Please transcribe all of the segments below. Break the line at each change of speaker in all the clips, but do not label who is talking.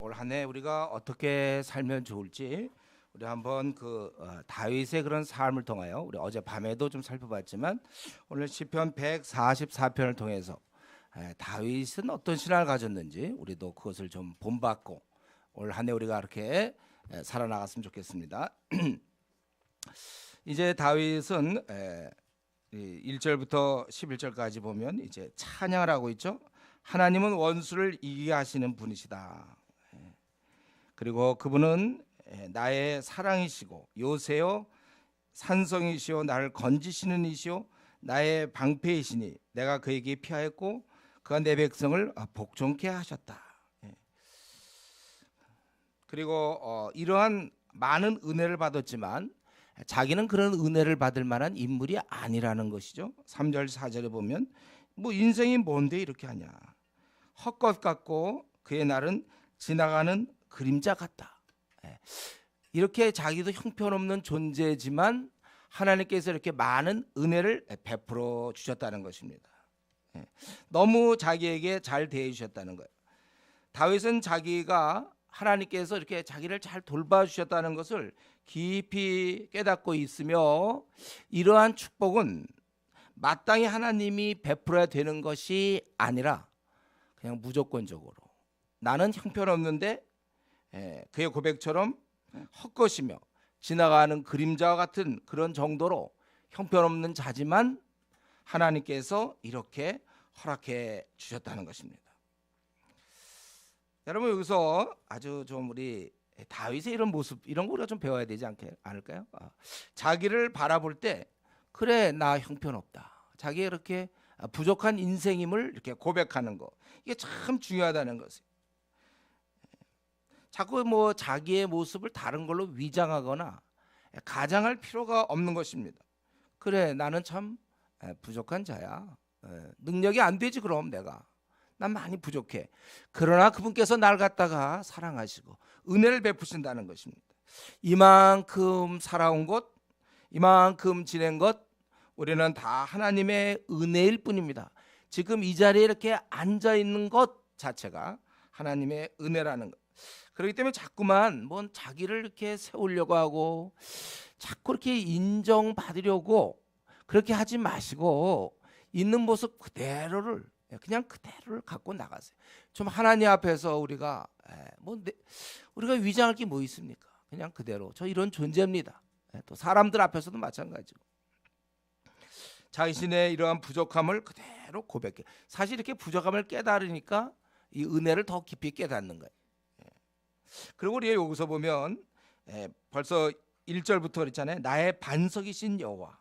올 한 해 우리가 어떻게 살면 좋을지 우리 한번 다윗의 그런 삶을 통하여 우리 어제 밤에도 좀 살펴봤지만 오늘 시편 144편을 통해서 다윗은 어떤 신앙을 가졌는지 우리도 그것을 좀 본받고 올 한 해 우리가 그렇게 살아나갔으면 좋겠습니다. 이제 다윗은 1절부터 11절까지 보면 이제 찬양을 하고 있죠. 하나님은 원수를 이기게 하시는 분이시다. 그리고 그분은 나의 사랑이시고 요새요 산성이시오 나를 건지시는 이시오 나의 방패이시니 내가 그에게 피하였고 그가 내 백성을 복종케 하셨다. 그리고 이러한 많은 은혜를 받았지만 자기는 그런 은혜를 받을 만한 인물이 아니라는 것이죠. 3절 4절에 보면 뭐 인생이 뭔데 이렇게 하냐, 헛것 같고 그의 날은 지나가는 그림자 같다. 이렇게 자기도 형편없는 존재지만 하나님께서 이렇게 많은 은혜를 베풀어 주셨다는 것입니다. 너무 자기에게 잘 대해 주셨다는 거예요. 다윗은 자기가 하나님께서 이렇게 자기를 잘 돌봐주셨다는 것을 깊이 깨닫고 있으며 이러한 축복은 마땅히 하나님이 베풀어야 되는 것이 아니라 그냥 무조건적으로 나는 형편없는데 그의 고백처럼 헛것이며 지나가는 그림자와 같은 그런 정도로 형편없는 자지만 하나님께서 이렇게 허락해 주셨다는 것입니다. 여러분 여기서 아주 좀 우리 다윗의 이런 모습 이런 거 우리가 좀 배워야 되지 않을까요? 자기를 바라볼 때 그래 나 형편없다, 자기가 이렇게 부족한 인생임을 이렇게 고백하는 거, 이게 참 중요하다는 것이에요. 자꾸 뭐 자기의 모습을 다른 걸로 위장하거나 가장할 필요가 없는 것입니다. 그래 나는 참 부족한 자야, 능력이 안 되지 그럼 난 많이 부족해. 그러나 그분께서 날 갖다가 사랑하시고 은혜를 베푸신다는 것입니다. 이만큼 살아온 것, 이만큼 지낸 것 우리는 다 하나님의 은혜일 뿐입니다. 지금 이 자리에 이렇게 앉아 있는 것 자체가 하나님의 은혜라는 것. 그렇기 때문에 자꾸만 뭔 자기를 이렇게 세우려고 하고 자꾸 이렇게 인정받으려고 그렇게 하지 마시고 있는 모습 그대로를 그냥 그대로를 갖고 나가세요. 좀 하나님 앞에서 우리가 우리가 위장할 게 뭐 있습니까? 그냥 그대로 저 이런 존재입니다. 또 사람들 앞에서도 마찬가지고 자신의 이러한 부족함을 그대로 고백해. 사실 이렇게 부족함을 깨달으니까 이 은혜를 더 깊이 깨닫는 거예요. 그리고 우리 여기서 보면 벌써 1절부터 그랬잖아요. 나의 반석이신 여호와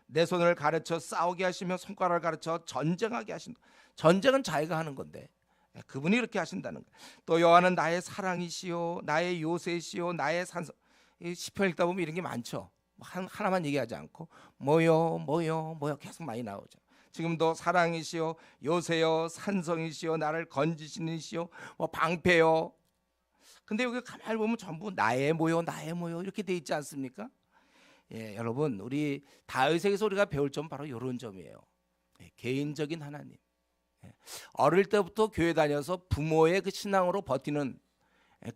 내 손을 가르쳐 싸우게 하시며 손가락을 가르쳐 전쟁하게 하신다. 전쟁은 자기가 하는 건데 그분이 이렇게 하신다는 거예요. 또 여호와는 나의 사랑이시요 나의 요새시요 나의 산성. 시편 읽다 보면 이런 게 많죠. 하나만 얘기하지 않고 뭐요 계속 많이 나오죠. 지금도 사랑이시요 요새요 산성이시요 나를 건지시는 이시요 뭐 방패요. 근데 여기 가만히 보면 전부 나의 모요 이렇게 돼 있지 않습니까? 여러분 우리 다윗에게서 우리가 배울 점 바로 이런 점이에요. 개인적인 하나님. 어릴 때부터 교회 다녀서 부모의 그 신앙으로 버티는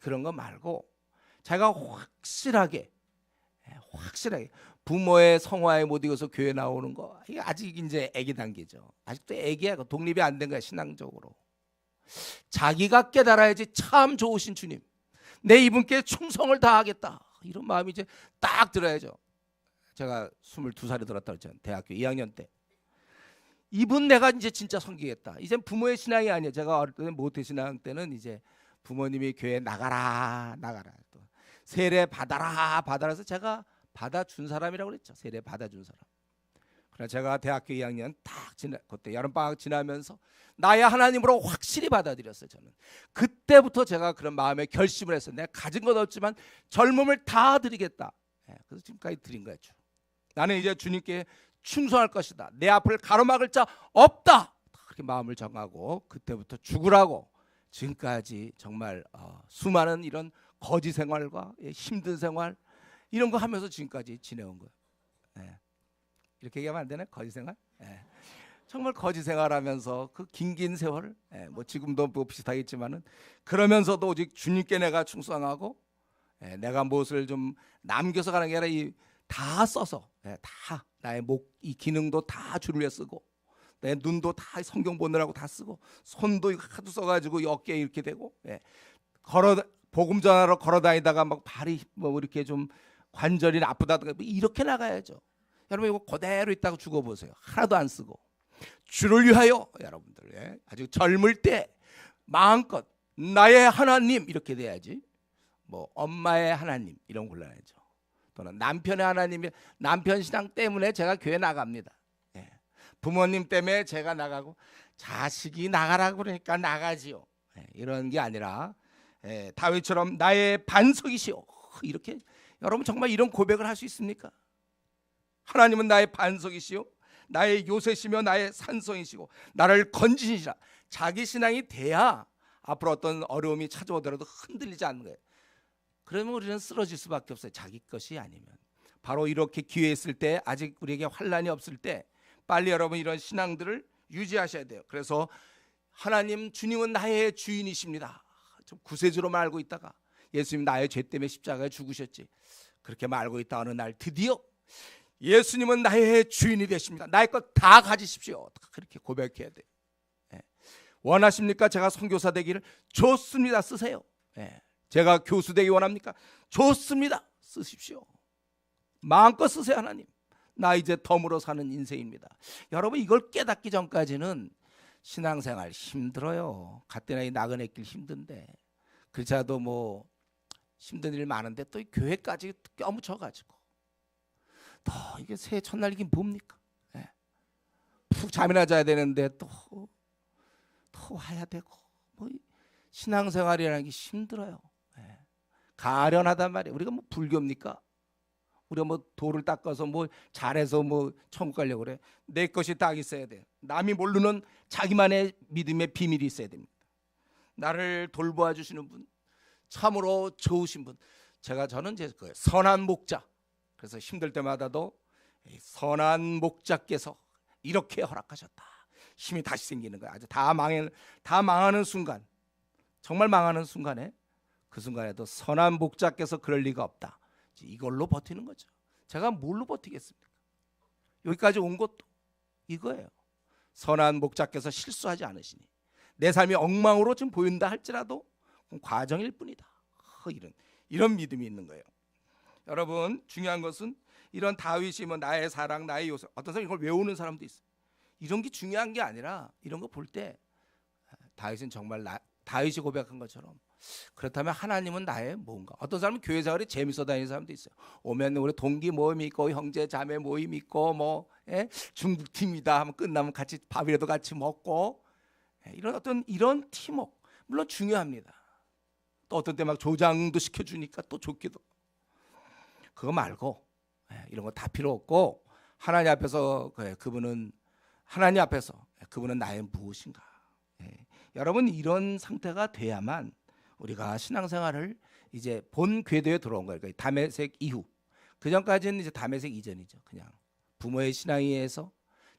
그런 거 말고 자기가 확실하게 부모의 성화에 못 이겨서 교회 나오는 거, 이게 아직 이제 애기 단계죠. 아직도 애기야. 독립이 안 된 거야 신앙적으로. 자기가 깨달아야지 참 좋으신 주님, 내 이분께 충성을 다하겠다 이런 마음이 이제 딱 들어야죠. 제가 22살에 들었다 그랬잖아요. 대학교 2학년 때. 이분 내가 이제 진짜 섬기겠다. 이제 부모의 신앙이 아니에요. 제가 어릴 때 모태 신앙 때는 이제 부모님이 교회 나가라 또 세례 받아라 해서 제가 받아준 사람이라고 그랬죠. 세례 받아준 사람. 그러나 제가 대학교 2학년 그때 여름방학 지나면서 나의 하나님으로 확실히 받아들였어요. 저는 그때부터 제가 그런 마음에 결심을 했어요. 내가 가진 건 없지만 젊음을 다 드리겠다. 그래서 지금까지 드린 거예요. 나는 이제 주님께 충성할 것이다. 내 앞을 가로막을 자 없다. 그렇게 마음을 정하고 그때부터 죽으라고 지금까지 정말 수많은 이런 거지 생활과 힘든 생활 이런 거 하면서 지금까지 지내온 거예요. 이렇게 얘기하면 안 되나? 거지 생활? 정말 거지 생활하면서 그 긴 세월, 뭐 지금도 뭐 비슷하겠지만은 그러면서도 오직 주님께 내가 충성하고, 내가 무엇을 좀 남겨서 가는 게 아니라 다 써서, 다 나의 목 이 기능도 다 주를 위해 쓰고, 내 눈도 다 성경 보느라고 다 쓰고, 손도 하도 써가지고 어깨에 이렇게 되고, 복음 전하러 걸어 다니다가 막 발이 뭐 이렇게 좀 관절이 아프다든가 이렇게 나가야죠. 여러분 이거 그대로 있다가 죽어보세요. 하나도 안 쓰고 주를 위하여 여러분들 아주 젊을 때 마음껏 나의 하나님 이렇게 돼야지. 뭐 엄마의 하나님 이런 곤란하죠. 또는 남편의 하나님이 남편 신앙 때문에 제가 교회 나갑니다. 부모님 때문에 제가 나가고 자식이 나가라고 그러니까 나가지요. 이런 게 아니라 다윗처럼 나의 반석이시오. 이렇게 여러분 정말 이런 고백을 할 수 있습니까? 하나님은 나의 반석이시오, 나의 요새시며 나의 산성이시고 나를 건지시라. 자기 신앙이 돼야 앞으로 어떤 어려움이 찾아오더라도 흔들리지 않는 거예요. 그러면 우리는 쓰러질 수밖에 없어요. 자기 것이 아니면. 바로 이렇게 기회 있을 때, 아직 우리에게 환난이 없을 때 빨리 여러분 이런 신앙들을 유지하셔야 돼요. 그래서 하나님 주님은 나의 주인이십니다. 좀 구세주로만 알고 있다가 예수님 나의 죄 때문에 십자가에 죽으셨지, 그렇게만 알고 있다 어느 날 드디어 예수님은 나의 주인이 되십니다. 나의 것 다 가지십시오. 그렇게 고백해야 돼요. 원하십니까? 제가 선교사 되기를? 좋습니다. 쓰세요. 제가 교수 되기 원합니까? 좋습니다. 쓰십시오. 마음껏 쓰세요. 하나님, 나 이제 덤으로 사는 인생입니다. 여러분 이걸 깨닫기 전까지는 신앙생활 힘들어요. 갓대나이 나그네 길 힘든데, 그렇지 않아도 뭐 힘든 일 많은데 또 교회까지 껴묻혀가지고 또 이게 새해 첫날 이게 뭡니까? 푹 잠이나 자야 되는데 또 와야 되고, 뭐 신앙생활이라는 게 힘들어요. 가련하단 말이에요. 우리가 뭐 불교입니까? 우리가 뭐 돌을 닦아서 뭐 잘해서 뭐 천국 가려고 그래. 내 것이 딱 있어야 돼. 남이 모르는 자기만의 믿음의 비밀이 있어야 됩니다. 나를 돌보아 주시는 분, 참으로 좋으신 분. 저는 이제 그 선한 목자. 그래서 힘들 때마다도 선한 목자께서 이렇게 허락하셨다. 힘이 다시 생기는 거야. 아주 다 망하는 순간, 정말 망하는 순간에, 그 순간에도 선한 목자께서 그럴 리가 없다. 이걸로 버티는 거죠. 제가 뭘로 버티겠습니까? 여기까지 온 것도 이거예요. 선한 목자께서 실수하지 않으시니 내 삶이 엉망으로 지금 보인다 할지라도 과정일 뿐이다. 이런 믿음이 있는 거예요. 여러분 중요한 것은 이런 다윗이 뭐 나의 사랑, 나의 요새, 어떤 사람이 이걸 외우는 사람도 있어요. 이런 게 중요한 게 아니라 이런 거 볼 때 다윗은 정말 다윗이 고백한 것처럼, 그렇다면 하나님은 나의 뭔가. 어떤 사람은 교회 생활이 재밌어 다니는 사람도 있어요. 오면 우리 동기 모임 있고 형제 자매 모임 있고 뭐 중국 팀이다 하면 끝나면 같이 밥이라도 같이 먹고, 이런 팀워크 물론 중요합니다. 또 어떤 때 막 조장도 시켜주니까 또 좋기도. 그거 말고 이런 거 다 필요 없고, 하나님 앞에서 그분은 나의 무엇인가. 여러분 이런 상태가 돼야만 우리가 신앙생활을 이제 본 궤도에 들어온 거예요. 그러니까 다메섹 이후. 그 전까지는 이제 다메섹 이전이죠. 그냥 부모의 신앙에 의해서,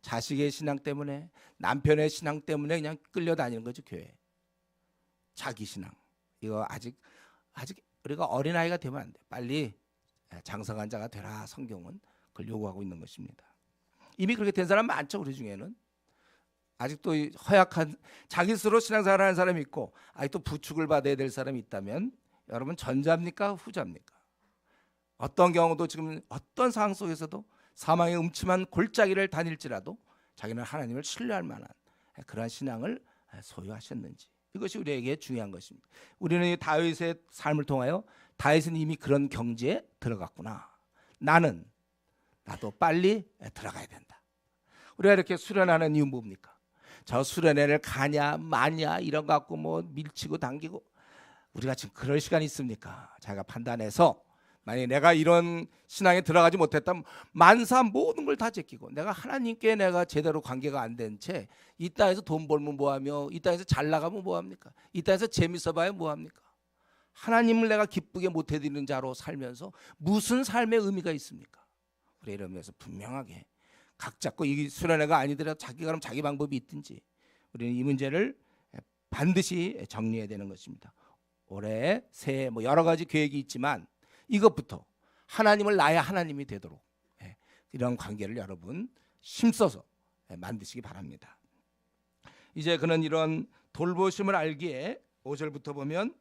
자식의 신앙 때문에, 남편의 신앙 때문에 그냥 끌려다니는 거죠. 교회. 자기 신앙. 이거 아직 우리가 어린아이가 되면 안 돼. 빨리 장성한 자가 되라. 성경은 그걸 요구하고 있는 것입니다. 이미 그렇게 된 사람 많죠. 우리 중에는. 아직도 허약한 자기 스스로 신앙생활 하는 사람이 있고, 아직도 부축을 받아야 될 사람이 있다면 여러분 전자입니까? 후자입니까? 어떤 경우도 지금 어떤 상황 속에서도 사망의 음침한 골짜기를 다닐지라도 자기는 하나님을 신뢰할 만한 그러한 신앙을 소유하셨는지, 이것이 우리에게 중요한 것입니다. 우리는 이 다윗의 삶을 통하여 다윗은 이미 그런 경지에 들어갔구나. 나도 빨리 들어가야 된다. 우리가 이렇게 수련하는 이유 뭡니까? 저 수련회를 가냐 마냐 이런 거 갖고 뭐 밀치고 당기고, 우리가 지금 그럴 시간이 있습니까? 자기가 판단해서 만약에 내가 이런 신앙에 들어가지 못했다면 만사 모든 걸 다 제끼고, 내가 하나님께 내가 제대로 관계가 안 된 채 이 땅에서 돈 벌면 뭐하며, 이 땅에서 잘 나가면 뭐합니까? 이 땅에서 재밌어 봐야 뭐합니까? 하나님을 내가 기쁘게 못 해드리는 자로 살면서 무슨 삶의 의미가 있습니까? 우리 이러면서 분명하게 각 잡고 이 수련회가 아니더라도 자기가 그럼 자기 방법이 있든지 우리는 이 문제를 반드시 정리해야 되는 것입니다. 올해 새해 뭐 여러 가지 계획이 있지만 이것부터 하나님을 나의 하나님이 되도록 이런 관계를 여러분 힘써서 만드시기 바랍니다. 이제 그는 이런 돌보심을 알기에 5절부터 보면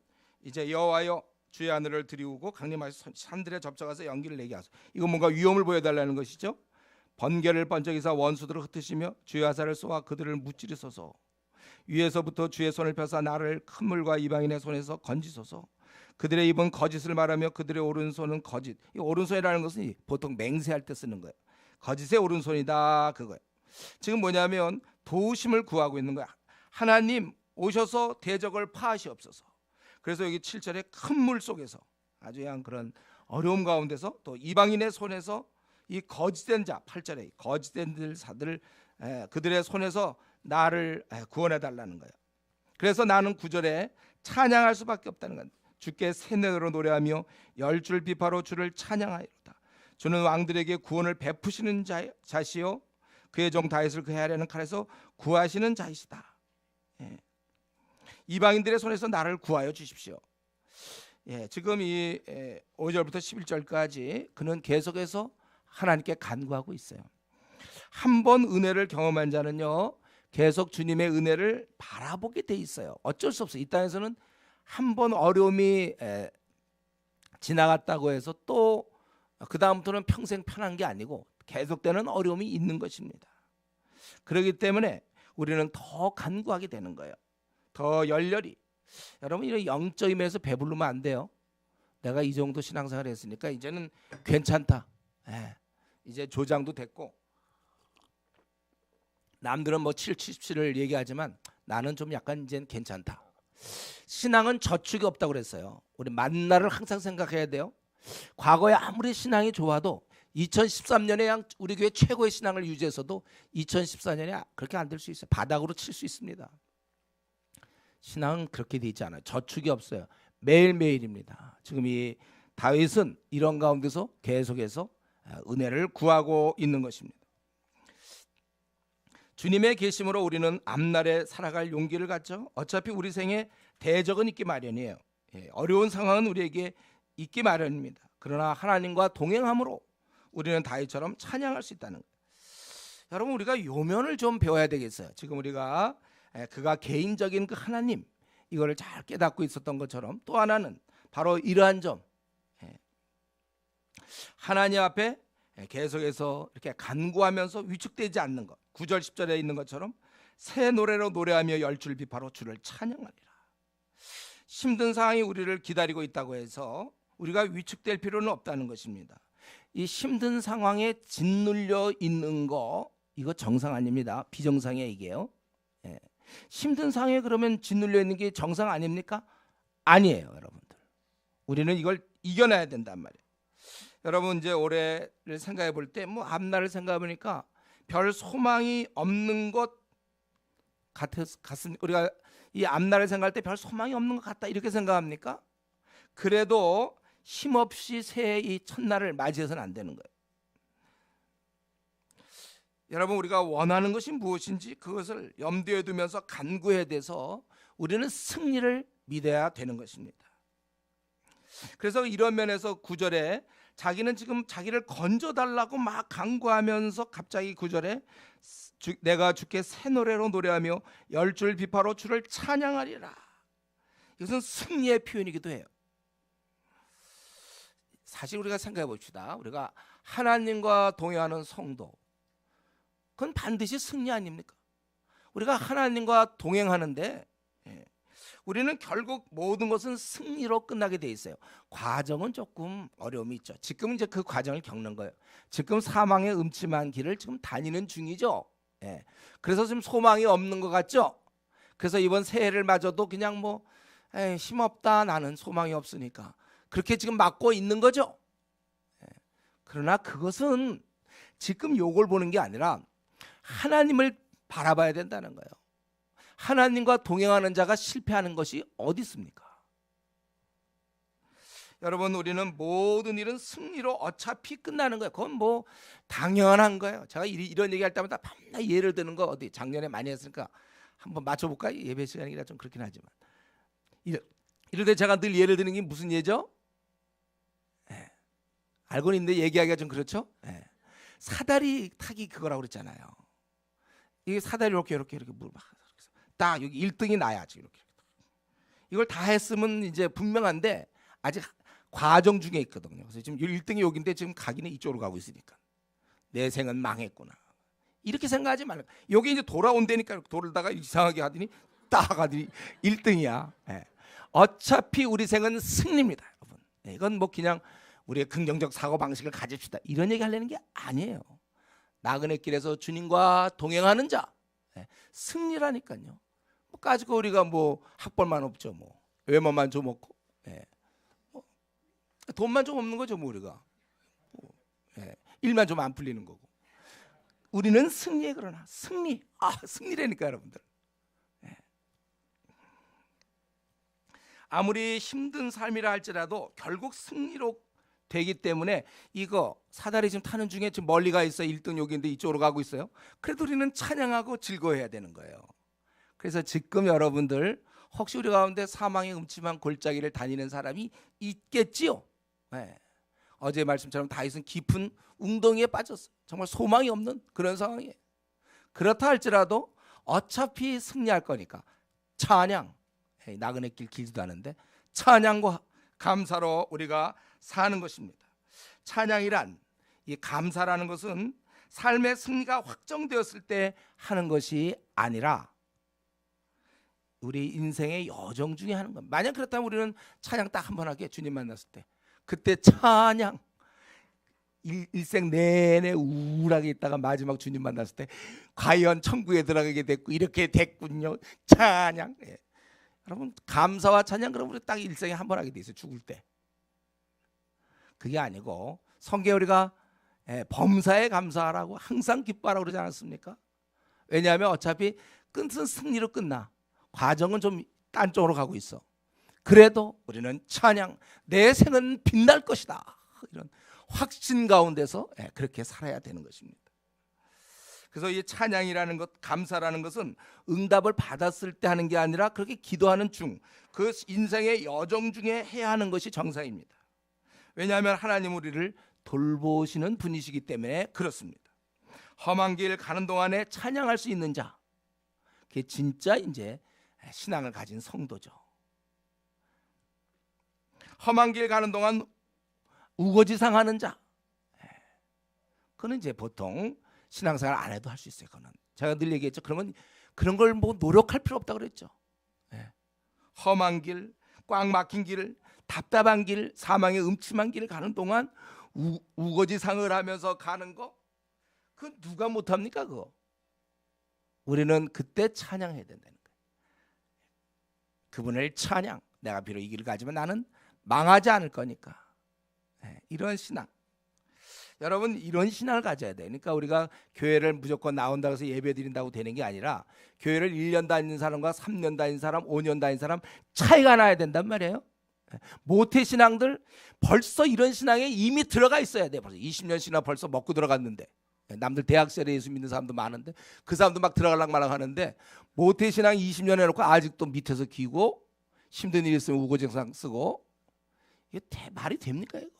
이제 여호와여 주의 하늘을 들이우고 강림하셔서 산들에 접촉하서 연기를 내게 하소서. 이거 뭔가 위험을 보여달라는 것이죠. 번개를 번쩍이사 원수들을 흩으시며 주의 화살을 쏘아 그들을 무찌르소서. 위에서부터 주의 손을 펴사 나를 큰 물과 이방인의 손에서 건지소서. 그들의 입은 거짓을 말하며 그들의 오른손은 거짓. 이 오른손이라는 것은 보통 맹세할 때 쓰는 거예요. 거짓의 오른손이다 그거예요. 지금 뭐냐면 도우심을 구하고 있는 거야. 하나님 오셔서 대적을 파하시옵소서. 그래서 여기 7절에 큰 물 속에서 아주 그런 어려움 가운데서 또 이방인의 손에서 이 거짓된 자 8절에 거짓된 자들 그들의 손에서 나를 구원해 달라는 거예요. 그래서 나는 9절에 찬양할 수밖에 없다는 건 주께 새노래로 노래하며 열줄 비파로 주를 찬양하리로다. 주는 왕들에게 구원을 베푸시는 자시요 그의 종 다윗을 그 헤아리는 칼에서 구하시는 자이시다. 이방인들의 손에서 나를 구하여 주십시오. 지금 이 5절부터 11절까지 그는 계속해서 하나님께 간구하고 있어요. 한 번 은혜를 경험한 자는요 계속 주님의 은혜를 바라보게 돼 있어요. 어쩔 수 없어요. 이 땅에서는 한 번 어려움이 지나갔다고 해서 또 그 다음부터는 평생 편한 게 아니고 계속되는 어려움이 있는 것입니다. 그렇기 때문에 우리는 더 간구하게 되는 거예요. 더 열렬히. 여러분 이런 영적 임에서 배부르면 안 돼요. 내가 이 정도 신앙생활을 했으니까 이제는 괜찮다. 이제 조장도 됐고 남들은 뭐 77을 얘기하지만 나는 좀 약간 이제는 괜찮다. 신앙은 저축이 없다고 그랬어요. 우리 만나를 항상 생각해야 돼요. 과거에 아무리 신앙이 좋아도 2013년에 우리 교회 최고의 신앙을 유지해서도 2014년에 그렇게 안 될 수 있어요. 바닥으로 칠 수 있습니다. 신앙은 그렇게 되지 않아요. 저축이 없어요. 매일매일입니다. 지금 이 다윗은 이런 가운데서 계속해서 은혜를 구하고 있는 것입니다. 주님의 계심으로 우리는 앞날에 살아갈 용기를 갖죠. 어차피 우리 생에 대적은 있기 마련이에요. 어려운 상황은 우리에게 있기 마련입니다. 그러나 하나님과 동행함으로 우리는 다윗처럼 찬양할 수 있다는 거예요. 여러분 우리가 요면을 좀 배워야 되겠어요. 지금 우리가 그가 개인적인 그 하나님 이거를 잘 깨닫고 있었던 것처럼 또 하나는 바로 이러한 점 하나님 앞에 계속해서 이렇게 간구하면서 위축되지 않는 것 9절 10절에 있는 것처럼 새 노래로 노래하며 열줄 비파로 주를 찬양하리라. 힘든 상황이 우리를 기다리고 있다고 해서 우리가 위축될 필요는 없다는 것입니다. 이 힘든 상황에 짓눌려 있는 거 이거 정상 아닙니다. 비정상이에요 이게요. 힘든 상황에 그러면 짓눌려 있는 게 정상 아닙니까? 아니에요 여러분들. 우리는 이걸 이겨내야 된단 말이에요. 여러분 이제 올해를 생각해 볼 때 뭐 앞날을 생각해 보니까 별 소망이 없는 것 같습니다. 우리가 이 앞날을 생각할 때 별 소망이 없는 것 같다 이렇게 생각합니까? 그래도 힘없이 새해 이 첫날을 맞이해서는 안 되는 거예요. 여러분 우리가 원하는 것이 무엇인지 그것을 염두에 두면서 간구해야 돼서 우리는 승리를 믿어야 되는 것입니다. 그래서 이런 면에서 9절에 자기는 지금 자기를 건져달라고 막 간구하면서 갑자기 9절에 내가 주께 새 노래로 노래하며 열줄 비파로 주를 찬양하리라. 이것은 승리의 표현이기도 해요. 사실 우리가 생각해 봅시다. 우리가 하나님과 동행하는 성도 그건 반드시 승리 아닙니까? 우리가 하나님과 동행하는데 우리는 결국 모든 것은 승리로 끝나게 돼 있어요. 과정은 조금 어려움이 있죠. 지금 이제 그 과정을 겪는 거예요. 지금 사망의 음침한 길을 지금 다니는 중이죠. 그래서 지금 소망이 없는 것 같죠. 그래서 이번 새해를 맞아도 그냥 뭐 힘없다 나는 소망이 없으니까 그렇게 지금 맞고 있는 거죠. 그러나 그것은 지금 요걸 보는 게 아니라 하나님을 바라봐야 된다는 거예요. 하나님과 동행하는 자가 실패하는 것이 어디 있습니까? 여러분, 우리는 모든 일은 승리로 어차피 끝나는 거예요. 그건 뭐 당연한 거예요. 제가 이런 얘기할 때마다 맨날 예를 드는 거 어디 작년에 많이 했으니까 한번 맞춰볼까? 예배 시간이라 좀 그렇긴 하지만 이럴 때 제가 늘 예를 드는 게 무슨 예죠? 알고는 있는데 얘기하기가 좀 그렇죠? 사다리 타기 그거라고 그랬잖아요. 이게 사다리 이렇게 딱 여기 1등이 나야지 이렇게. 이걸 다 했으면 이제 분명한데 아직 과정 중에 있거든요. 그래서 지금 1등이 여기인데 지금 가기는 이쪽으로 가고 있으니까 내 생은 망했구나. 이렇게 생각하지 말고 여기 이제 돌아온다니까 돌다가 이상하게 하더니 딱 하더니 1등이야. 어차피 우리 생은 승리입니다, 여러분. 이건 뭐 그냥 우리의 긍정적 사고 방식을 가집시다 이런 얘기 하려는 게 아니에요. 나그네 길에서 주님과 동행하는 자 승리라니까요. 뭐 가지고 우리가 뭐 학벌만 없죠, 뭐 외모만 좀 없고, 뭐 돈만 좀 없는 거죠, 뭐 우리가 일만 좀 안 풀리는 거고. 우리는 승리에 그러나 승리라니까 여러분들. 아무리 힘든 삶이라 할지라도 결국 승리로 되기 때문에 이거 사다리 지금 타는 중에 지금 멀리 가 있어요. 1등 여기인데 이쪽으로 가고 있어요. 그래도 우리는 찬양하고 즐거워해야 되는 거예요. 그래서 지금 여러분들 혹시 우리 가운데 사망의 음침한 골짜기를 다니는 사람이 있겠지요. 어제 말씀처럼 다윗은 깊은 웅덩이에 빠졌어요. 정말 소망이 없는 그런 상황이에요. 그렇다 할지라도 어차피 승리할 거니까 찬양, 나그네 길 길지도 않은데 찬양과 감사로 우리가 사는 것입니다. 찬양이란, 이 감사라는 것은 삶의 승리가 확정되었을 때 하는 것이 아니라 우리 인생의 여정 중에 하는 것. 만약 그렇다면 우리는 찬양 딱 한 번 하게, 주님 만났을 때 그때 찬양, 일생 내내 우울하게 있다가 마지막 주님 만났을 때 과연 천국에 들어가게 됐고 이렇게 됐군요. 찬양. 여러분, 감사와 찬양 그럼 우리 딱 일생에 한 번 하게 돼 있어요, 죽을 때. 그게 아니고 성경에 우리가 범사에 감사하라고 항상 기뻐하라고 그러지 않았습니까? 왜냐하면 어차피 끝은 승리로 끝나. 과정은 좀 딴 쪽으로 가고 있어. 그래도 우리는 찬양, 내 생은 빛날 것이다, 이런 확신 가운데서 그렇게 살아야 되는 것입니다. 그래서 이 찬양이라는 것, 감사라는 것은 응답을 받았을 때 하는 게 아니라 그렇게 기도하는 중, 그 인생의 여정 중에 해야 하는 것이 정상입니다. 왜냐하면 하나님 우리를 돌보시는 분이시기 때문에 그렇습니다. 험한 길 가는 동안에 찬양할 수 있는 자, 그게 진짜 이제 신앙을 가진 성도죠. 험한 길 가는 동안 우거지상하는 자, 그는 이제 보통 신앙생활 안 해도 할 수 있어요. 그는 제가 늘 얘기했죠. 그러면 그런 걸 뭐 노력할 필요 없다고 그랬죠. 험한 길, 꽉 막힌 길, 답답한 길, 사망의 음침한 길을 가는 동안 우거지상을 하면서 가는 거, 그 누가 못합니까? 그거 우리는 그때 찬양해야 된다는 거예요. 그분을 찬양, 내가 비록 이 길을 가지만 나는 망하지 않을 거니까. 이런 신앙, 여러분, 이런 신앙을 가져야 돼. 그러니까 우리가 교회를 무조건 나온다고 해서 예배 드린다고 되는 게 아니라 교회를 1년 다니는 사람과 3년 다니는 사람, 5년 다니는 사람 차이가 나야 된단 말이에요. 모태 신앙들 벌써 이런 신앙에 이미 들어가 있어야 돼. 벌써 20년 신앙 벌써 먹고 들어갔는데, 남들 대학 시절에 예수 믿는 사람도 많은데 그 사람도 막 들어가려고 말랑 하는데, 모태 신앙 20년 해놓고 아직도 밑에서 기고 힘든 일 있으면 우거지상 쓰고, 이게 말이 됩니까 이거?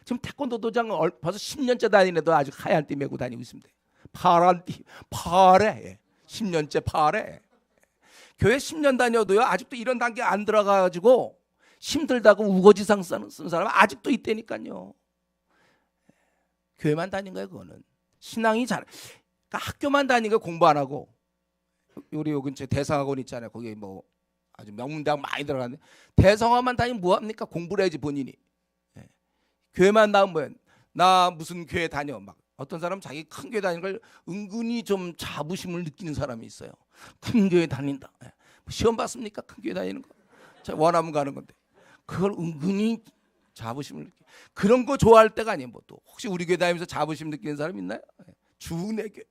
지금 태권도 도장 벌써 10년째 다니는 애도 아직 하얀 띠 메고 다니고 있습니다. 파란 띠, 파래. 10년째 파래. 교회 10년 다녀도요 아직도 이런 단계 안 들어가가지고 힘들다고 우거지상 쓰는 사람 아직도 있다니까요. 교회만 다닌 거예요. 그거는 신앙이 그러니까 학교만 다니니까 공부 안 하고, 우리 요 근처에 대성학원 있잖아요. 거기 뭐 아주 명문대학 많이 들어갔는데 대성학원만 다니면 뭐합니까? 공부를 해야지 본인이. 교회만 나오면 나 무슨 교회 다녀, 막 어떤 사람 자기 큰 교회 다니는 걸 은근히 좀 자부심을 느끼는 사람이 있어요. 큰 교회 다닌다. 시험 봤습니까? 큰 교회 다니는 거. 제가 원하면 가는 건데 그걸 은근히 자부심을 느끼. 그런 거 좋아할 때가 아니에요. 뭐 또 혹시 우리 교회 다니면서 자부심 느끼는 사람 있나요? 주내 교회.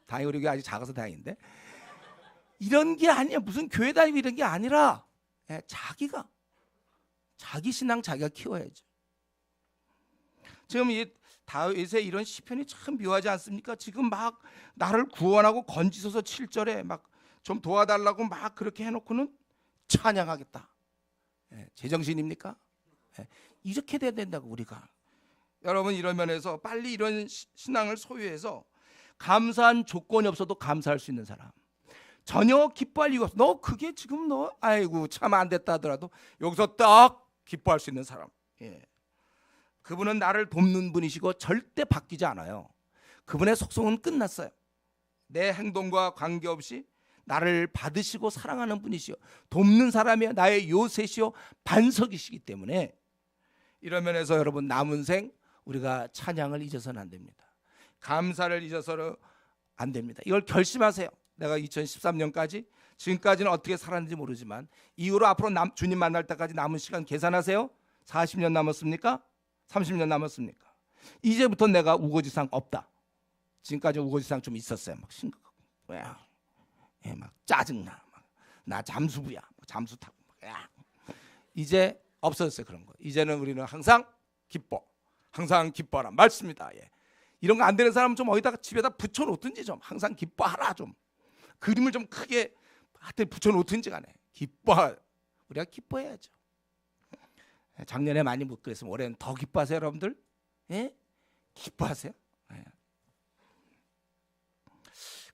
다행히 우리 교회 아직 작아서 다행인데, 이런 게 아니야. 무슨 교회 다니고 이런 게 아니라 자기가 자기 신앙 자기가 키워야죠. 지금 이 다윗의 이런 시편이 참 묘하지 않습니까? 지금 막 나를 구원하고 건지소서 7절에 막 좀 도와달라고 막 그렇게 해놓고는 찬양하겠다. 제정신입니까? 이렇게 돼야 된다고 우리가. 여러분 이런 면에서 빨리 이런 신앙을 소유해서 감사한 조건이 없어도 감사할 수 있는 사람. 전혀 기뻐할 이유가 없어. 너 그게 지금 너 아이고 참 안 됐다 하더라도 여기서 딱 기뻐할 수 있는 사람. 그분은 나를 돕는 분이시고 절대 바뀌지 않아요. 그분의 속성은 끝났어요. 내 행동과 관계없이 나를 받으시고 사랑하는 분이시요 돕는 사람이요 나의 요새시요 반석이시기 때문에 이런 면에서 여러분 남은 생 우리가 찬양을 잊어서는 안 됩니다. 감사를 잊어서는 안 됩니다. 이걸 결심하세요. 내가 2013년까지 지금까지는 어떻게 살았는지 모르지만 이후로 앞으로 주님 만날 때까지 남은 시간 계산하세요. 40년 남았습니까? 30년 남았습니까? 이제부터 내가 우거지상 없다. 지금까지 우거지상 좀 있었어요. 막 심각하고 막 짜증나. 나 잠수부야. 잠수 타고. 이제 없어졌어요. 그런 거. 이제는 우리는 항상 기뻐. 항상 기뻐라. 말씀이다. 이런 거 안 되는 사람은 좀 어디다가 집에다 붙여놓든지 좀 항상 기뻐하라 좀. 그림을 좀 크게 하여튼 붙여놓든지 간에 기뻐. 우리가 기뻐해야죠. 작년에 많이 못 그랬으면 올해는 더 기뻐하세요 여러분들. 기뻐하세요.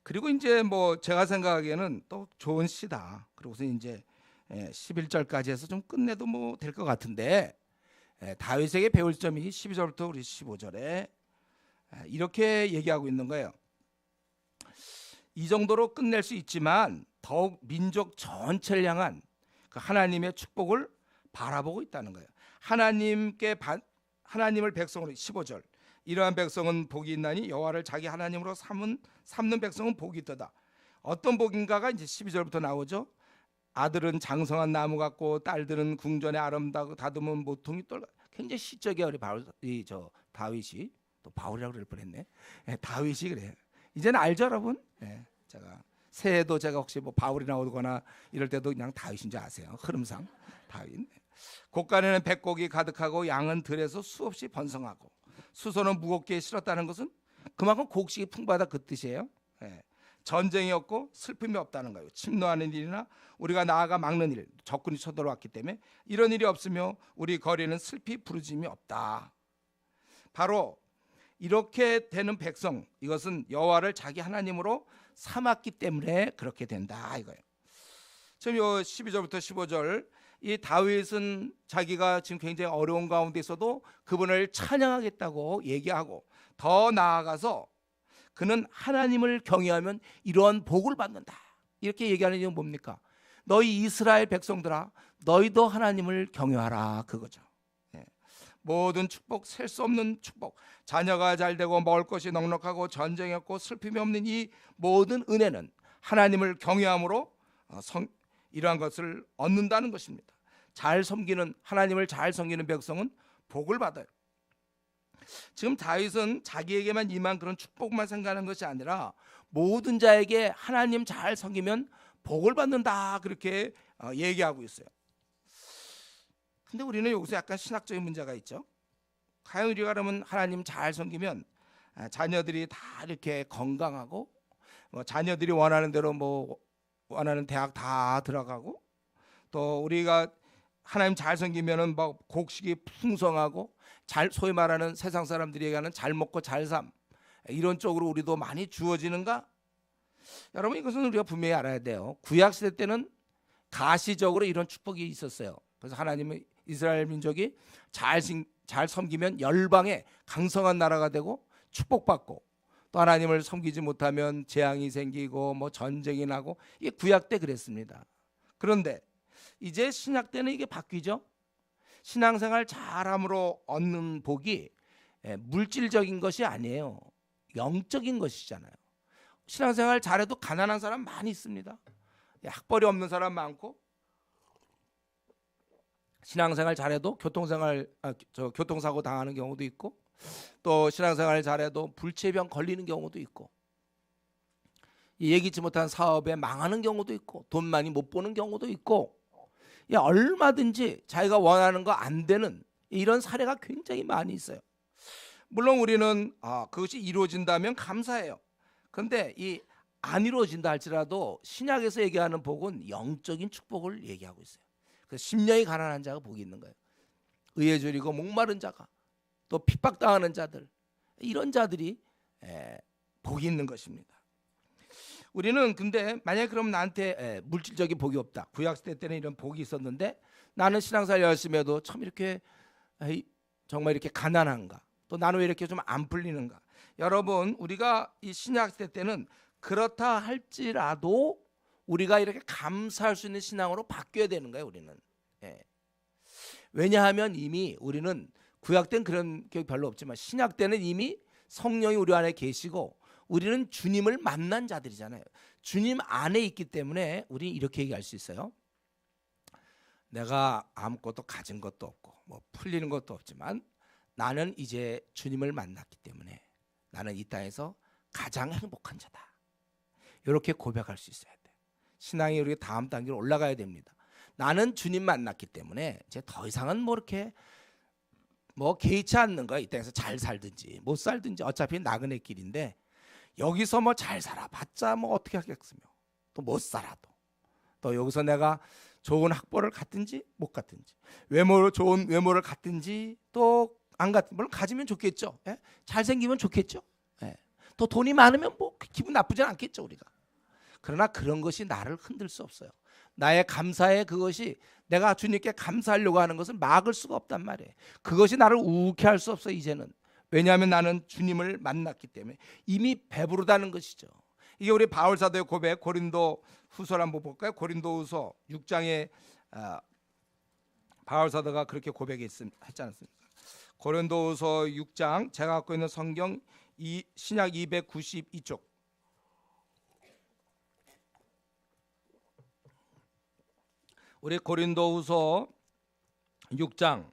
그리고 이제 뭐 제가 생각하기에는 또 좋은 시다. 그리고서 이제 11절까지 해서 좀 끝내도 뭐 될 것 같은데 다윗에게 배울 점이 12절부터 우리 15절에 이렇게 얘기하고 있는 거예요. 이 정도로 끝낼 수 있지만 더욱 민족 전체를 향한 그 하나님의 축복을 바라보고 있다는 거예요. 하나님을 백성으로 15절 이러한 백성은 복이 있나니 여호와를 자기 하나님으로 삼는 백성은 복이 있도다. 어떤 복인가가 이제 12절부터 나오죠. 아들은 장성한 나무 같고 딸들은 궁전에 아름다고 다듬은 모퉁이 돌. 굉장히 시적이야 우리 다윗이. 또 바울이라고 그럴 뻔했네. 다윗이 그래. 이제는 알죠 여러분. 제가 새해도 제가 혹시 뭐 바울이 나오거나 이럴 때도 그냥 다윗인 줄 아세요. 흐름상 다윗. 곳간에는 백곡이 가득하고 양은 들에서 수없이 번성하고 수소는 무겁게 실었다는 것은 그만큼 곡식이 풍부하다 그 뜻이에요. 전쟁이 없고 슬픔이 없다는 거예요. 침노하는 일이나 우리가 나아가 막는 일, 적군이 쳐들어왔기 때문에 이런 일이 없으며 우리 거리는 슬피 부르짐이 없다. 바로 이렇게 되는 백성, 이것은 여호와를 자기 하나님으로 삼았기 때문에 그렇게 된다 이거예요. 지금 요 12절부터 15절 이 다윗은 자기가 지금 굉장히 어려운 가운데 있어도 그분을 찬양하겠다고 얘기하고 더 나아가서 그는 하나님을 경외하면 이러한 복을 받는다 이렇게 얘기하는 이유는 뭡니까? 너희 이스라엘 백성들아 너희도 하나님을 경외하라 그거죠. 모든 축복, 셀 수 없는 축복, 자녀가 잘되고 먹을 것이 넉넉하고 전쟁이 없고 슬픔이 없는 이 모든 은혜는 하나님을 경외함으로 이러한 것을 얻는다는 것입니다. 하나님을 잘 섬기는 백성은 복을 받아요. 지금 다윗은 자기에게만 임한 그런 축복만 생각하는 것이 아니라 모든 자에게 하나님 잘 섬기면 복을 받는다 그렇게 얘기하고 있어요. 근데 우리는 여기서 약간 신학적인 문제가 있죠. 과연 우리가 그러면 하나님 잘 섬기면 자녀들이 다 이렇게 건강하고 자녀들이 원하는 대로 뭐 원하는 대학 다 들어가고 또 우리가 하나님 잘 섬기면은 뭐 곡식이 풍성하고 소위 말하는 세상 사람들이 얘기하는 잘 먹고 잘 삶 이런 쪽으로 우리도 많이 주어지는가? 여러분 이것은 우리가 분명히 알아야 돼요. 구약 시대 때는 가시적으로 이런 축복이 있었어요. 그래서 하나님의 이스라엘 민족이 잘 섬기면 열방의 강성한 나라가 되고 축복받고 또 하나님을 섬기지 못하면 재앙이 생기고 뭐 전쟁이 나고 이게 구약 때 그랬습니다. 그런데 이제 신약 때는 이게 바뀌죠. 신앙생활 잘함으로 얻는 복이 물질적인 것이 아니에요. 영적인 것이잖아요. 신앙생활 잘해도 가난한 사람 많이 있습니다. 학벌이 없는 사람 많고 신앙생활 잘해도 교통사고 당하는 경우도 있고 또 신앙생활 잘해도 불치병 걸리는 경우도 있고 예기치 못한 사업에 망하는 경우도 있고 돈 많이 못 버는 경우도 있고 얼마든지 자기가 원하는 거 안 되는 이런 사례가 굉장히 많이 있어요. 물론 우리는 그것이 이루어진다면 감사해요. 그런데 이 안 이루어진다 할지라도 신약에서 얘기하는 복은 영적인 축복을 얘기하고 있어요. 그래서 심령이 가난한 자가 복이 있는 거예요. 의에 줄이고 목마른 자가, 또 핍박당하는 자들, 이런 자들이 복이 있는 것입니다. 우리는 근데 만약에 그럼 나한테 물질적인 복이 없다. 구약시대 때는 이런 복이 있었는데 나는 신앙생활 열심히 해도 참 이렇게 정말 이렇게 가난한가, 또 나는 왜 이렇게 좀 안 풀리는가. 여러분, 우리가 이 신약시대 때는 그렇다 할지라도 우리가 이렇게 감사할 수 있는 신앙으로 바뀌어야 되는 거예요. 우리는. 왜냐하면 이미 우리는 구약 때는 그런 교육 별로 없지만 신약 때는 이미 성령이 우리 안에 계시고 우리는 주님을 만난 자들이잖아요. 주님 안에 있기 때문에 우리 이렇게 얘기할 수 있어요. 내가 아무것도 가진 것도 없고 뭐 풀리는 것도 없지만 나는 이제 주님을 만났기 때문에 나는 이 땅에서 가장 행복한 자다. 이렇게 고백할 수 있어야 돼. 신앙이 우리 다음 단계로 올라가야 됩니다. 나는 주님 만났기 때문에 이제 더 이상은 뭐 이렇게 뭐 개의치 않는 거야. 이 땅에서 잘 살든지 못 살든지 어차피 나그네 길인데 여기서 뭐 잘 살아봤자 뭐 어떻게 하겠으며 또 못 살아도 또 여기서 내가 좋은 학벌을 갖든지 못 갖든지 좋은 외모를 갖든지 또 안 갖든지 물론 가지면 좋겠죠. 잘생기면 좋겠죠. 또 돈이 많으면 뭐 기분 나쁘진 않겠죠 우리가. 그러나 그런 것이 나를 흔들 수 없어요. 나의 감사의 그것이 내가 주님께 감사하려고 하는 것을 막을 수가 없단 말이에요. 그것이 나를 우게 할 수 없어요 이제는. 왜냐하면 나는 주님을 만났기 때문에 이미 배부르다는 것이죠. 이게 우리 바울 사도의 고백, 고린도 후서를 한번 볼까요? 고린도 후서 6장에 바울 사도가 그렇게 고백했지 않습니까? 고린도 후서 6장, 제가 갖고 있는 성경 신약 292쪽. 우리 고린도후서 6장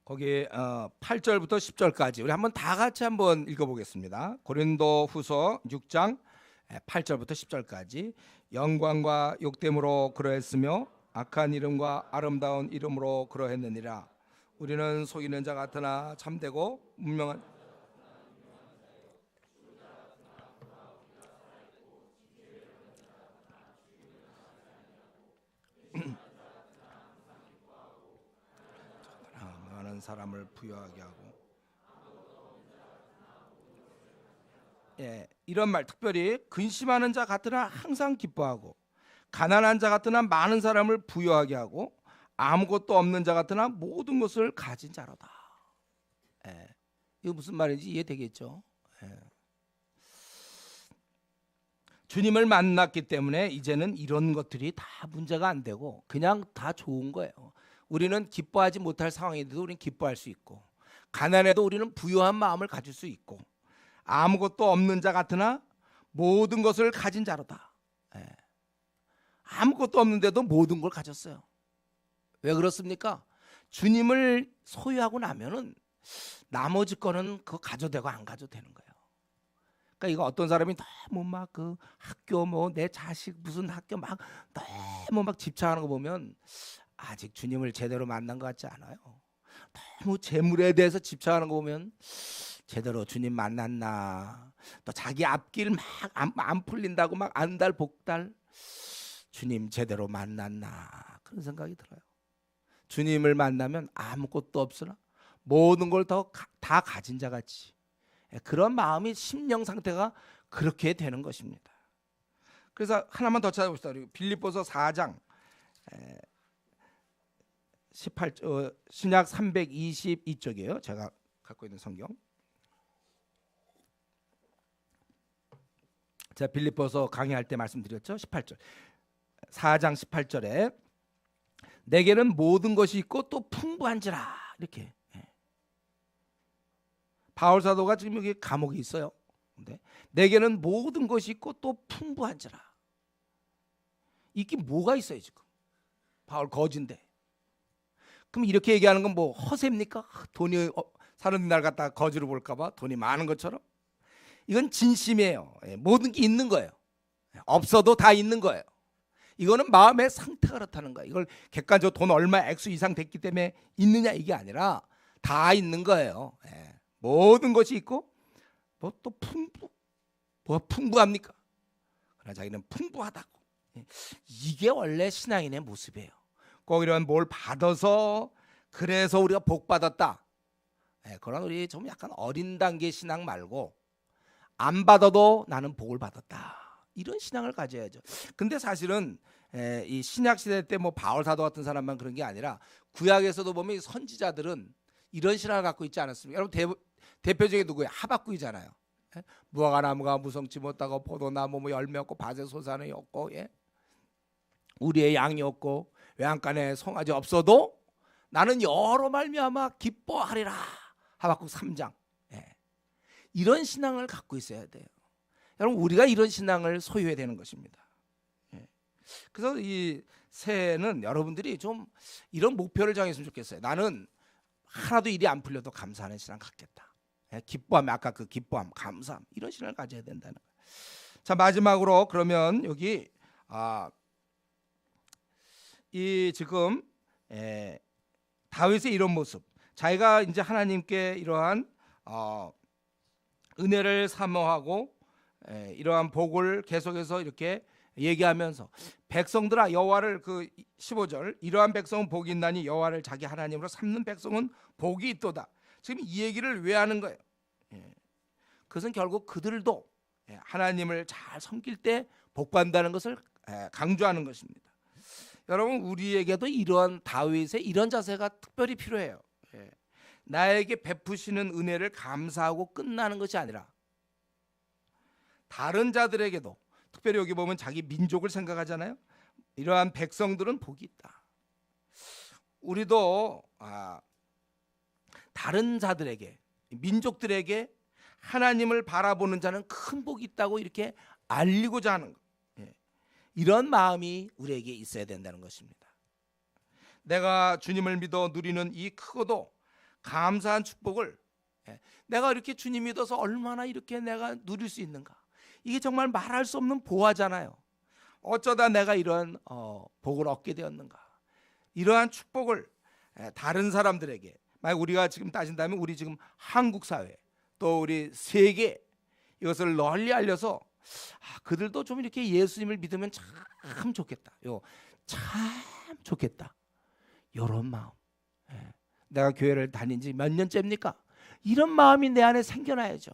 거기 8절부터 10절까지 우리 한번 다 같이 한번 읽어보겠습니다. 고린도후서 6장 8절부터 10절까지. 영광과 욕됨으로 그러했으며 악한 이름과 아름다운 이름으로 그러했느니라. 우리는 속이는 자 같으나 참되고 문명한 많은 사람을 부유하게 하고, 이런 말 특별히 근심하는 자 같으나 항상 기뻐하고 가난한 자 같으나 많은 사람을 부유하게 하고 아무것도 없는 자 같으나 모든 것을 가진 자로다. 이거 무슨 말인지 이해되겠죠? 주님을 만났기 때문에 이제는 이런 것들이 다 문제가 안 되고 그냥 다 좋은 거예요. 우리는 기뻐하지 못할 상황인데도 우리는 기뻐할 수 있고, 가난해도 우리는 부유한 마음을 가질 수 있고, 아무것도 없는 자 같으나 모든 것을 가진 자로다. 아무것도 없는데도 모든 걸 가졌어요. 왜 그렇습니까? 주님을 소유하고 나면은 나머지 거는 그거 가져도 되고 안 가져도 되는 거예요. 그러니까 이거 어떤 사람이 너무 막 그 학교 뭐 내 자식 무슨 학교 막 너무 막 집착하는 거 보면 아직 주님을 제대로 만난 것 같지 않아요. 너무 재물에 대해서 집착하는 거 보면 제대로 주님 만났나. 또 자기 앞길 막 안 풀린다고 막 안달 복달, 주님 제대로 만났나, 그런 생각이 들어요. 주님을 만나면 아무것도 없으나 모든 걸 다 가진 자 같이, 그런 마음이 심령 상태가 그렇게 되는 것입니다. 그래서 하나만 더 찾아봅시다. 빌립보서 4장 18절, 신약 322쪽이에요. 제가 갖고 있는 성경. 제가 빌립보서 강의할 때 말씀드렸죠. 18절, 4장 18절에 내게는 모든 것이 있고 또 풍부한지라, 이렇게. 바울 사도가 지금 여기 감옥에 있어요. 근데 내게는 모든 것이 있고 또 풍부한지라. 이게 뭐가 있어요 지금? 바울 거지인데. 그럼 이렇게 얘기하는 건 뭐 허세입니까? 돈이 사는 날 갖다가 거지로 볼까봐 돈이 많은 것처럼? 이건 진심이에요. 모든 게 있는 거예요. 없어도 다 있는 거예요. 이거는 마음의 상태가 그렇다는 거야. 이걸 객관적으로 돈 얼마 액수 이상 됐기 때문에 있느냐 이게 아니라 다 있는 거예요. 예. 모든 것이 있고 뭐 또 뭐가 풍부합니까? 그러나 자기는 풍부하다고. 예. 이게 원래 신앙인의 모습이에요. 꼭 이런 뭘 받아서 그래서 우리가 복 받았다. 예. 그러나 우리 좀 약간 어린 단계 신앙 말고 안 받아도 나는 복을 받았다. 이런 신앙을 가져야죠. 근데 사실은 이 신약 시대 때 뭐 바울 사도 같은 사람만 그런 게 아니라 구약에서도 보면 선지자들은 이런 신앙을 갖고 있지 않았습니까? 여러분 대표적인 누구예요? 하박국이잖아요. 예? 무화과 나무가 무성치 못하고 포도나무 뭐 열매 없고 밭에 소산이 없고 예? 우리의 양이 없고 외양간에 송아지 없어도 나는 여러 말미암아 기뻐하리라. 하박국 3장. 예. 이런 신앙을 갖고 있어야 돼요. 여러분 우리가 이런 신앙을 소유해야 되는 것입니다. 예. 그래서 이 새해는 여러분들이 좀 이런 목표를 정했으면 좋겠어요. 나는 하나도 일이 안 풀려도 감사하는 신앙 갖겠다. 예. 기뻐함, 아까 그 기뻐함, 감사함 이런 신앙을 가져야 된다는 거예요. 자 마지막으로 그러면 여기 이 지금 다윗의 이런 모습, 자기가 이제 하나님께 이러한 은혜를 사모하고 이러한 복을 계속해서 이렇게 얘기하면서 백성들아 여호와를 그 15절 이러한 백성은 복이 있나니 여호와를 자기 하나님으로 삼는 백성은 복이 있도다. 지금 이 얘기를 왜 하는 거예요? 그것은 결국 그들도 하나님을 잘 섬길 때 복받는다는 것을 강조하는 것입니다. 여러분 우리에게도 이러한 다윗의 이런 자세가 특별히 필요해요. 나에게 베푸시는 은혜를 감사하고 끝나는 것이 아니라 다른 자들에게도, 특별히 여기 보면 자기 민족을 생각하잖아요. 이러한 백성들은 복이 있다. 우리도 다른 자들에게, 민족들에게 하나님을 바라보는 자는 큰 복이 있다고 이렇게 알리고자 하는 것. 이런 마음이 우리에게 있어야 된다는 것입니다. 내가 주님을 믿어 누리는 이 크고도 감사한 축복을 내가 이렇게 주님 믿어서 얼마나 이렇게 내가 누릴 수 있는가. 이게 정말 말할 수 없는 보화잖아요. 어쩌다 내가 이런 복을 얻게 되었는가. 이러한 축복을 다른 사람들에게, 만약 우리가 지금 따진다면 우리 지금 한국 사회 또 우리 세계 이것을 널리 알려서 그들도 좀 이렇게 예수님을 믿으면 참 좋겠다. 참 좋겠다. 이런 마음. 내가 교회를 다닌 지 몇 년째입니까? 이런 마음이 내 안에 생겨나야죠.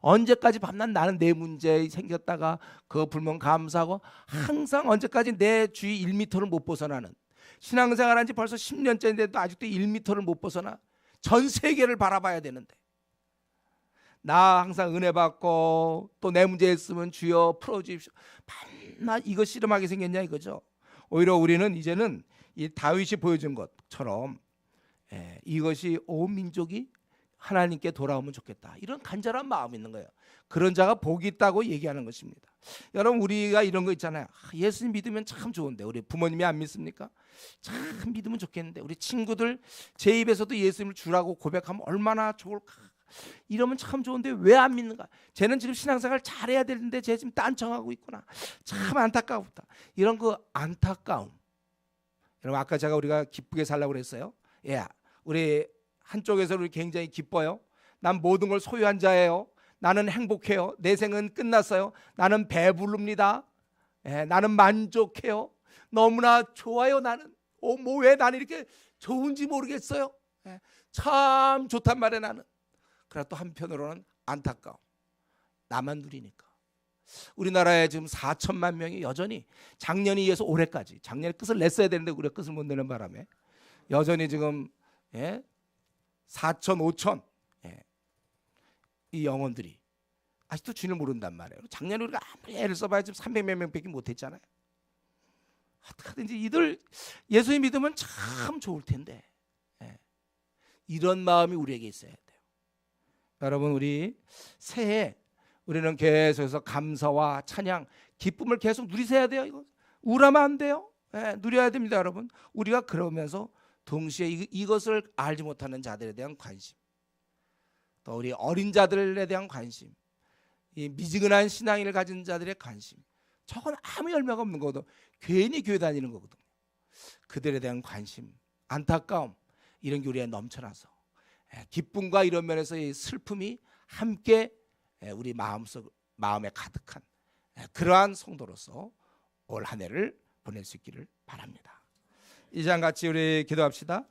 언제까지 밤낮 나는 내 문제 생겼다가 그거 불면 감사하고 항상 언제까지 내 주위 1m를 못 벗어나는, 신앙생활 한 지 벌써 10년째인데도 아직도 1m를 못 벗어나 전 세계를 바라봐야 되는데, 나 항상 은혜 받고 또 내 문제 있으면 주여 풀어주십시오. 밤낮 이거 씨름하게 생겼냐 이거죠. 오히려 우리는 이제는 이 다윗이 보여준 것처럼 이것이 온 민족이 하나님께 돌아오면 좋겠다. 이런 간절한 마음이 있는 거예요. 그런 자가 복이 있다고 얘기하는 것입니다. 여러분 우리가 이런 거 있잖아요. 예수님 믿으면 참 좋은데 우리 부모님이 안 믿습니까? 참 믿으면 좋겠는데 우리 친구들 제 입에서도 예수님을 주라고 고백하면 얼마나 좋을까. 이러면 참 좋은데 왜 안 믿는가? 쟤는 지금 신앙생활 잘해야 되는데 쟤 지금 딴청하고 있구나. 참 안타까웠다. 이런 그 안타까움. 여러분 아까 우리가 기쁘게 살라고 그랬어요. 우리 한쪽에서 우리 굉장히 기뻐요. 난 모든 걸 소유한 자예요. 나는 행복해요. 내 생은 끝났어요. 나는 배부릅니다. 나는 만족해요. 너무나 좋아요. 나는 왜 나는 이렇게 좋은지 모르겠어요. 참 좋단 말이에요. 나는. 그러나 또 한편으로는 안타까워. 나만 누리니까. 우리나라에 지금 4천만 명이 여전히 작년에 이어서 올해까지, 작년에 끝을 냈어야 되는데 우리가 끝을 못 내는 바람에 여전히 지금 4천, 5천 이 영혼들이 아직도 주님을 모른단 말이에요. 작년에 우리가 아무리 애를 써봐야 지금 300몇 명밖에 못했잖아요. 어떻게든지 이들 예수님 믿으면 참 좋을 텐데 이런 마음이 우리에게 있어야 돼요. 여러분 우리 새해 우리는 계속해서 감사와 찬양, 기쁨을 계속 누리셔야 돼요. 이거 우울하면 안 돼요. 누려야 됩니다, 여러분. 우리가 그러면서 동시에 이것을 알지 못하는 자들에 대한 관심, 또 우리 어린 자들에 대한 관심, 이 미지근한 신앙인을 가진 자들의 관심, 저건 아무 열매가 없는 거거든. 괜히 교회 다니는 거거든요. 그들에 대한 관심, 안타까움 이런 게 우리에 넘쳐나서 기쁨과 이런 면에서 이 슬픔이 함께 우리 마음에 가득한 그러한 성도로서 올 한 해를 보낼 수 있기를 바랍니다. 이 시간 같이 우리 기도합시다.